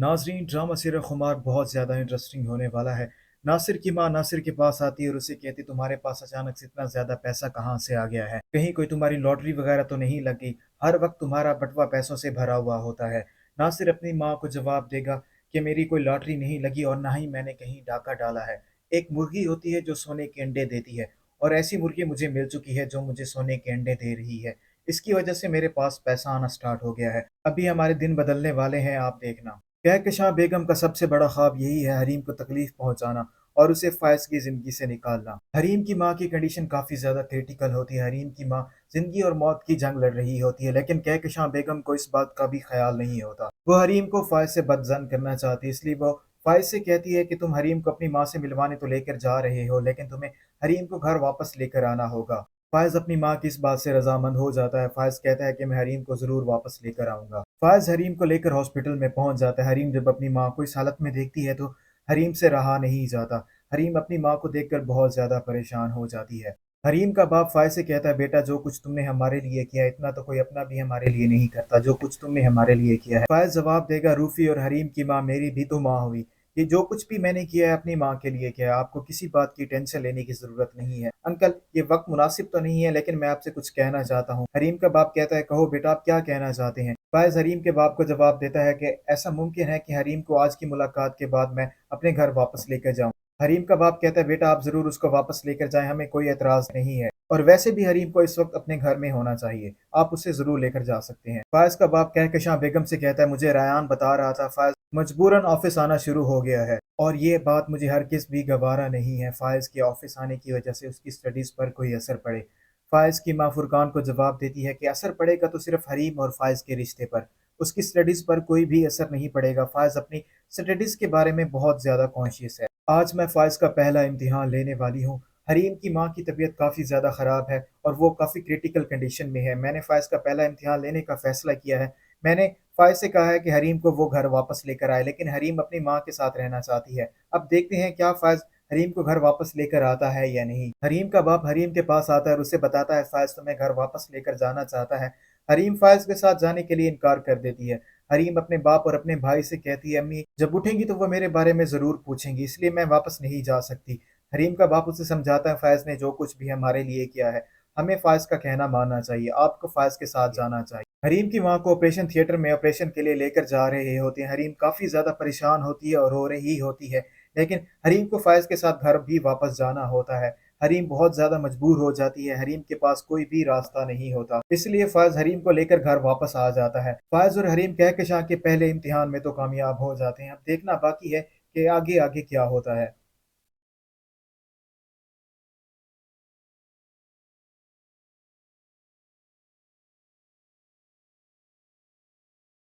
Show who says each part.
Speaker 1: नाजरीन, drama serial खुमार बहुत ज़्यादा इंटरेस्टिंग होने वाला है। नासिर की माँ नासिर के पास आती है और उसे कहती, तुम्हारे पास अचानक से इतना ज़्यादा पैसा कहाँ से आ गया है? कहीं कोई तुम्हारी लॉटरी वगैरह तो नहीं लग गई? हर वक्त तुम्हारा बटुआ पैसों से भरा हुआ होता है। नासिर अपनी माँ को जवाब देगा कि मेरी कोई लॉटरी नहीं लगी और ना ही मैंने कहीं डाका डाला है। एक मुर्गी होती है जो सोने के अंडे देती है, और ऐसी मुर्गी मुझे मिल चुकी है जो मुझे सोने के अंडे दे रही है। इसकी वजह से मेरे पास पैसा आना स्टार्ट हो गया है। अभी हमारे दिन बदलने वाले हैं, आप देखना। कहकशां बेगम का सबसे बड़ा ख्वाब यही है, हरीम को तकलीफ पहुंचाना और उसे फायज की जिंदगी से निकालना। हरीम की माँ की कंडीशन काफी ज्यादा क्रिटिकल होती है। हरीम की माँ जिंदगी और मौत की जंग लड़ रही होती है, लेकिन कहकशां बेगम को इस बात का भी ख्याल नहीं होता। वो हरीम को फायज से बदजन करना चाहती है, इसलिए वो फायज से कहती है कि तुम हरीम को अपनी माँ से मिलवाने तो लेकर जा रहे हो, लेकिन तुम्हें हरीम को घर वापस लेकर आना होगा। फायज अपनी माँ की इस बात से रजामंद हो जाता है। फायज कहता है कि मैं हरीम को जरूर वापस लेकर आऊंगा। फायज हरीम को लेकर हॉस्पिटल में पहुंच जाता है। हरीम जब अपनी माँ को इस हालत में देखती है तो हरीम से रहा नहीं जाता। हरीम अपनी माँ को देखकर बहुत ज्यादा परेशान हो जाती है। हरीम का बाप फायज से कहता है, बेटा जो कुछ तुमने हमारे लिए किया इतना तो कोई अपना भी हमारे लिए नहीं करता, जो कुछ तुमने हमारे लिए किया है। फायज जवाब देगा, रूफी और हरीम की माँ मेरी भी तो माँ हुई। ये जो कुछ भी मैंने किया है अपनी माँ के लिए किया है, आपको किसी बात की टेंशन लेने की जरूरत नहीं है। अंकल, ये वक्त मुनासिब तो नहीं है, लेकिन मैं आपसे कुछ कहना चाहता हूँ। हरीम का बाप कहता है, कहो बेटा, आप क्या कहना चाहते हैं? फायज हरीम के बाप को जवाब देता है कि ऐसा मुमकिन है कि हरीम को आज की मुलाकात के बाद मैं अपने घर वापस लेकर जाऊं। हरीम का बाप कहता है, बेटा आप जरूर उसको वापस लेकर जाएं, हमें कोई एतराज नहीं है, और वैसे भी हरीम को इस वक्त अपने घर में होना चाहिए, आप उसे जरूर लेकर जा सकते हैं। फायज का बाप कहकशां बेगम से कहता है, मुझे रायान बता रहा था फायज मजबूरन ऑफिस आना शुरू हो गया है, और ये बात मुझे हरगिज भी गवारा नहीं है फायज के ऑफिस आने की वजह से उसकी स्टडीज पर कोई असर पड़े। फायज की माँ फुरकान को जवाब देती है कि असर पड़ेगा तो सिर्फ हरीम और फायज के रिश्ते पर, उसकी स्टडीज पर कोई भी असर नहीं पड़ेगा। फायज अपनी स्टडीज के बारे में बहुत ज्यादा कॉन्शियस है। आज मैं फायज का पहला इम्तिहान लेने वाली हूँ। हरीम की माँ की तबीयत काफ़ी ज़्यादा ख़राब है और वो काफ़ी क्रिटिकल कंडीशन में है। मैंने फायज का पहला इम्तिहान लेने का फ़ैसला किया है। मैंने फायज से कहा है कि हरीम को वो घर वापस लेकर आए, लेकिन हरीम अपनी माँ के साथ रहना चाहती है। अब देखते हैं क्या फायज हरीम को घर वापस लेकर आता है या नहीं। हरीम का बाप हरीम के पास आता है और उसे बताता है, फायज तुम्हें घर वापस लेकर जाना चाहता है। हरीम फायज के साथ जाने के लिए इनकार कर देती है। हरीम अपने बाप और अपने भाई से कहती है, अम्मी जब उठेंगी तो वो मेरे बारे में ज़रूर पूछेंगी, इसलिए मैं वापस नहीं जा सकती। हरीम का बाप उसे समझाता है, फैज़ ने जो कुछ भी हमारे लिए किया है, हमें फ़ायज़ का कहना मानना चाहिए, आपको फ़ायज़ के साथ जाना चाहिए। हरीम की माँ को ऑपरेशन थिएटर में ऑपरेशन के लिए लेकर जा रहे होते हैं। हरीम काफ़ी ज़्यादा परेशान होती है और रो रही होती है, लेकिन हरीम को फ़ायज़ के साथ घर भी वापस जाना होता है। हरीम बहुत ज़्यादा मजबूर हो जाती है, हरीम के पास कोई भी रास्ता नहीं होता, इसलिए फ़ायज़ हरीम को लेकर घर वापस आ जाता है। फ़ायज़ और हरीम कहकशां के पहले इम्तिहान में तो कामयाब हो जाते हैं। अब देखना बाकी है कि आगे आगे क्या होता है।